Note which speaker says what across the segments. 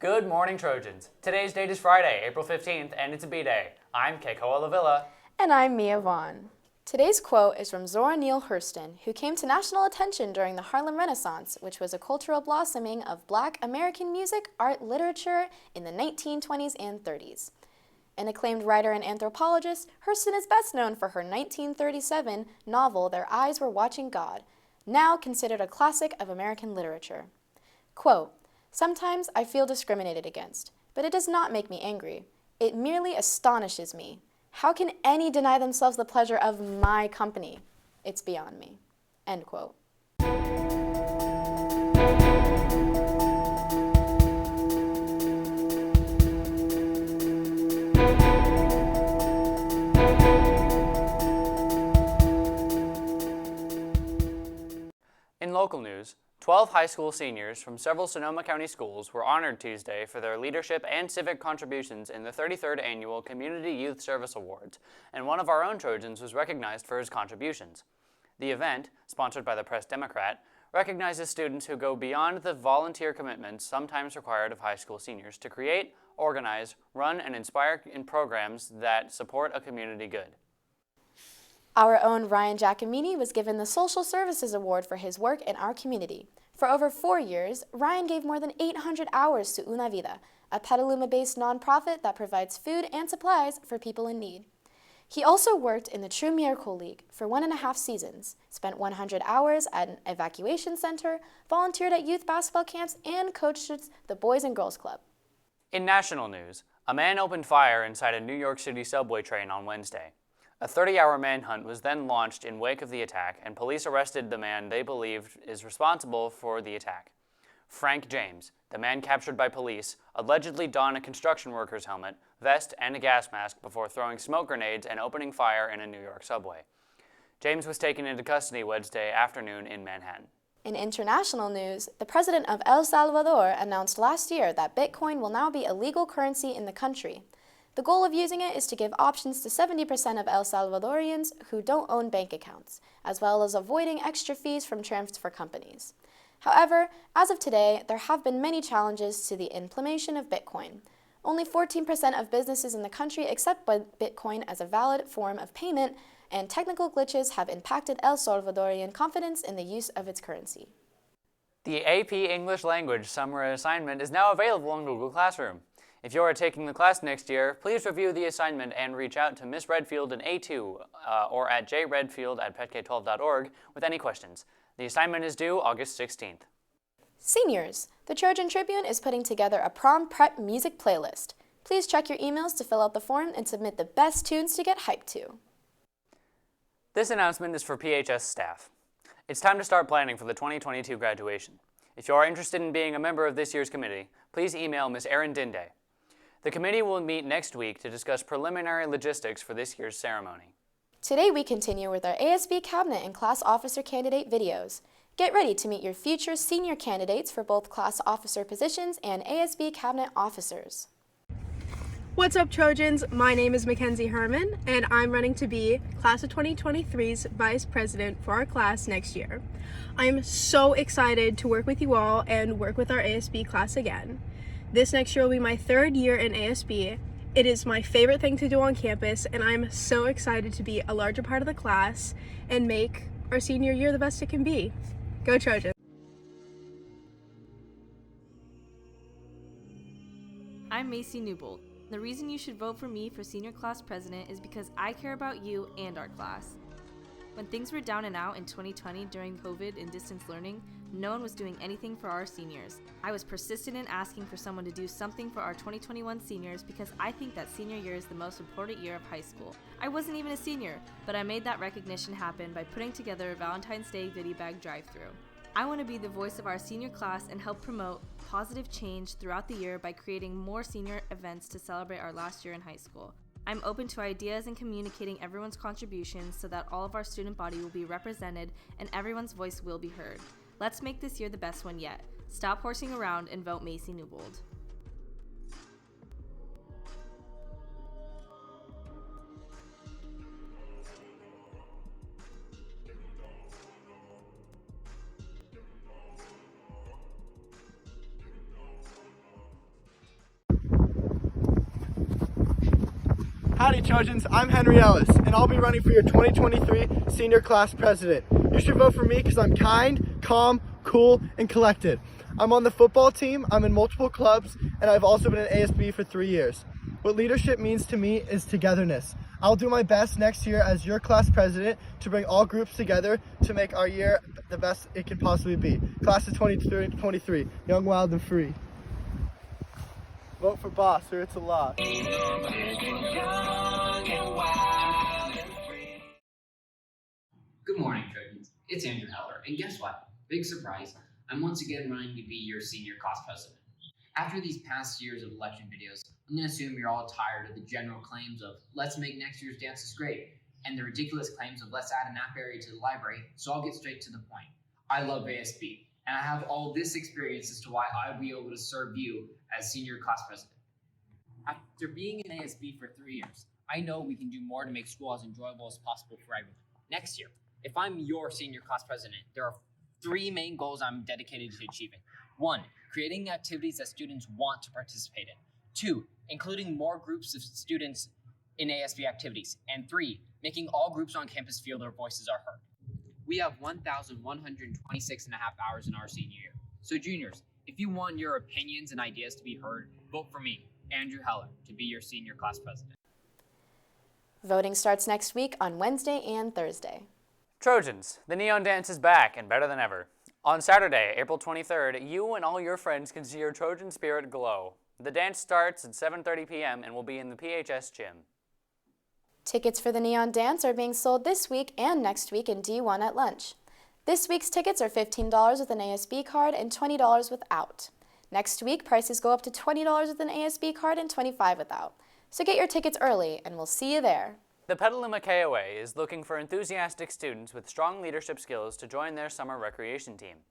Speaker 1: Good morning, Trojans. Today's date is Friday, April 15th, and it's a B-Day. I'm Keikoa Lavilla.
Speaker 2: And I'm Mia Vaughn. Today's quote is from Zora Neale Hurston, who came to national attention during the Harlem Renaissance, which was a cultural blossoming of Black American music, art, literature in the 1920s and 30s. An acclaimed writer and anthropologist, Hurston is best known for her 1937 novel Their Eyes Were Watching God, now considered a classic of American literature. Quote, "Sometimes I feel discriminated against, but it does not make me angry. It merely astonishes me. How can any deny themselves the pleasure of my company? It's beyond me." End quote.
Speaker 1: In local news, 12 high school seniors from several Sonoma County schools were honored Tuesday for their leadership and civic contributions in the 33rd Annual Community Youth Service Awards, and one of our own Trojans was recognized for his contributions. The event, sponsored by the Press-Democrat, recognizes students who go beyond the volunteer commitments sometimes required of high school seniors to create, organize, run, and inspire in programs that support a community good.
Speaker 2: Our own Ryan Giacomini was given the Social Services Award for his work in our community. For over 4 years, Ryan gave more than 800 hours to Una Vida, a Petaluma-based nonprofit that provides food and supplies for people in need. He also worked in the True Miracle League for 1.5 seasons, spent 100 hours at an evacuation center, volunteered at youth basketball camps, and coached the Boys and Girls Club.
Speaker 1: In national news, a man opened fire inside a New York City subway train on Wednesday. A 30-hour manhunt was then launched in wake of the attack, and police arrested the man they believed is responsible for the attack. Frank James, the man captured by police, allegedly donned a construction worker's helmet, vest, and a gas mask before throwing smoke grenades and opening fire in a New York subway. James was taken into custody Wednesday afternoon in Manhattan.
Speaker 2: In international news, the president of El Salvador announced last year that Bitcoin will now be a legal currency in the country. The goal of using it is to give options to 70% of El Salvadorians who don't own bank accounts, as well as avoiding extra fees from transfer companies. However, as of today, there have been many challenges to the implementation of Bitcoin. Only 14% of businesses in the country accept Bitcoin as a valid form of payment, and technical glitches have impacted El Salvadorian confidence in the use of its currency.
Speaker 1: The AP English Language Summer Assignment is now available in Google Classroom. If you are taking the class next year, please review the assignment and reach out to Ms. Redfield in A2 or at jredfield@petk12.org with any questions. The assignment is due August 16th.
Speaker 2: Seniors, the Trojan Tribune is putting together a prom prep music playlist. Please check your emails to fill out the form and submit the best tunes to get hyped to.
Speaker 1: This announcement is for PHS staff. It's time to start planning for the 2022 graduation. If you are interested in being a member of this year's committee, please email Ms. Erin Dinde. The committee will meet next week to discuss preliminary logistics for this year's ceremony.
Speaker 2: Today we continue with our ASB Cabinet and Class Officer candidate videos. Get ready to meet your future senior candidates for both Class Officer positions and ASB Cabinet officers.
Speaker 3: What's up, Trojans? My name is Mackenzie Herman, and I'm running to be Class of 2023's Vice President for our class next year. I'm so excited to work with you all and work with our ASB class again. This next year will be my 3rd year in ASB. It is my favorite thing to do on campus, and I'm so excited to be a larger part of the class and make our senior year the best it can be. Go Trojans!
Speaker 4: I'm Macy Newbold. The reason you should vote for me for senior class president is because I care about you and our class. When things were down and out in 2020 during COVID and distance learning, no one was doing anything for our seniors. I was persistent in asking for someone to do something for our 2021 seniors because I think that senior year is the most important year of high school. I wasn't even a senior, but I made that recognition happen by putting together a Valentine's Day goodie bag drive-thru. I want to be the voice of our senior class and help promote positive change throughout the year by creating more senior events to celebrate our last year in high school. I'm open to ideas and communicating everyone's contributions so that all of our student body will be represented and everyone's voice will be heard. Let's make this year the best one yet. Stop horsing around and vote Macy Newbold.
Speaker 5: Howdy, Trojans. I'm Henry Ellis, and I'll be running for your 2023 senior class president. You should vote for me because I'm kind, calm, cool, and collected. I'm on the football team, I'm in multiple clubs, and I've also been in ASB for 3 years. What leadership means to me is togetherness. I'll do my best next year as your class president to bring all groups together to make our year the best it can possibly be. Class of 2023, young, wild, and free. Vote for boss or it's a loss.
Speaker 6: Good morning, Trojans. It's Andrew Heller, and guess what? Big surprise, I'm once again running to be your senior class president. After these past years of election videos, I'm going to assume you're all tired of the general claims of let's make next year's dances great, and the ridiculous claims of let's add an app area to the library, so I'll get straight to the point. I love ASB, and I have all this experience as to why I'll be able to serve you as senior class president. After being in ASB for 3 years, I know we can do more to make school as enjoyable as possible for everyone. Next year, if I'm your senior class president, there are 3 main goals I'm dedicated to achieving. 1, creating activities that students want to participate in. 2, including more groups of students in ASB activities. And 3, making all groups on campus feel their voices are heard. We have 1,126 and a half hours in our senior year. So juniors, if you want your opinions and ideas to be heard, vote for me, Andrew Heller, to be your senior class president.
Speaker 2: Voting starts next week on Wednesday and Thursday.
Speaker 1: Trojans, the Neon Dance is back and better than ever. On Saturday, April 23rd, you and all your friends can see your Trojan spirit glow. The dance starts at 7:30 p.m. and will be in the PHS gym.
Speaker 2: Tickets for the Neon Dance are being sold this week and next week in D1 at lunch. This week's tickets are $15 with an ASB card and $20 without. Next week, prices go up to $20 with an ASB card and $25 without. So get your tickets early, and we'll see you there.
Speaker 1: The Petaluma KOA is looking for enthusiastic students with strong leadership skills to join their summer recreation team.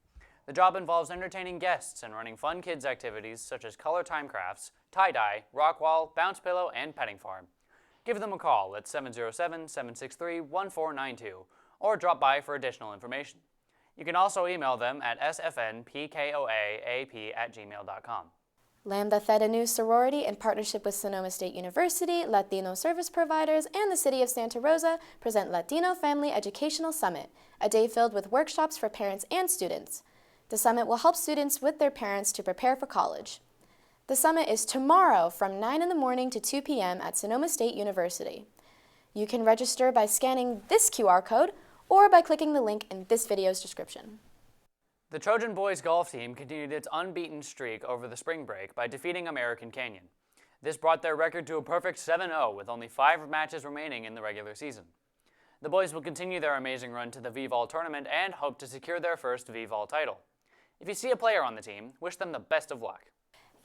Speaker 1: The job involves entertaining guests and running fun kids activities such as color time crafts, tie-dye, rock wall, bounce pillow, and petting farm. Give them a call at 707-763-1492 or drop by for additional information. You can also email them at sfnpkoaap@gmail.com.
Speaker 2: Lambda Theta Nu sorority, in partnership with Sonoma State University, Latino service providers, and the City of Santa Rosa, present Latino Family Educational Summit, a day filled with workshops for parents and students. The summit will help students with their parents to prepare for college. The summit is tomorrow from 9 in the morning to 2 p.m. at Sonoma State University. You can register by scanning this QR code or by clicking the link in this video's description.
Speaker 1: The Trojan boys golf team continued its unbeaten streak over the spring break by defeating American Canyon. This brought their record to a perfect 7-0 with only 5 matches remaining in the regular season. The boys will continue their amazing run to the V-Vol tournament and hope to secure their first V-Vol title. If you see a player on the team, wish them the best of luck.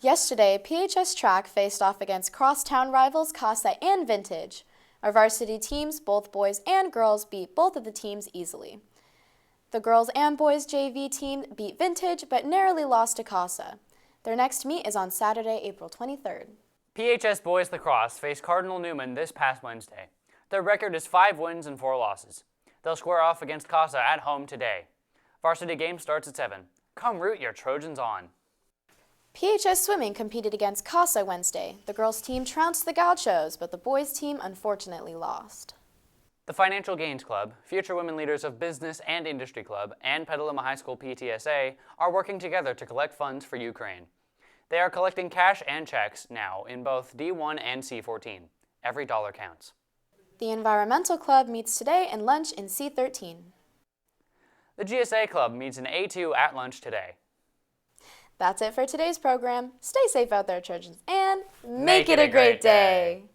Speaker 2: Yesterday, PHS track faced off against crosstown rivals Casa and Vintage. Our varsity teams, both boys and girls, beat both of the teams easily. The girls and boys JV team beat Vintage but narrowly lost to Casa. Their next meet is on Saturday, April 23rd.
Speaker 1: PHS boys lacrosse faced Cardinal Newman this past Wednesday. Their record is 5 wins and 4 losses. They'll square off against Casa at home today. Varsity game starts at 7. Come root your Trojans on.
Speaker 2: PHS swimming competed against Casa Wednesday. The girls' team trounced the Gauchos, but the boys' team unfortunately lost.
Speaker 1: The Financial Gains Club, future women leaders of Business and Industry Club, and Petaluma High School PTSA are working together to collect funds for Ukraine. They are collecting cash and checks now in both D1 and C14. Every dollar counts.
Speaker 2: The Environmental Club meets today and lunch in C13.
Speaker 1: The GSA Club meets in A2 at lunch today.
Speaker 2: That's it for today's program. Stay safe out there, Trojans, and make it a great day.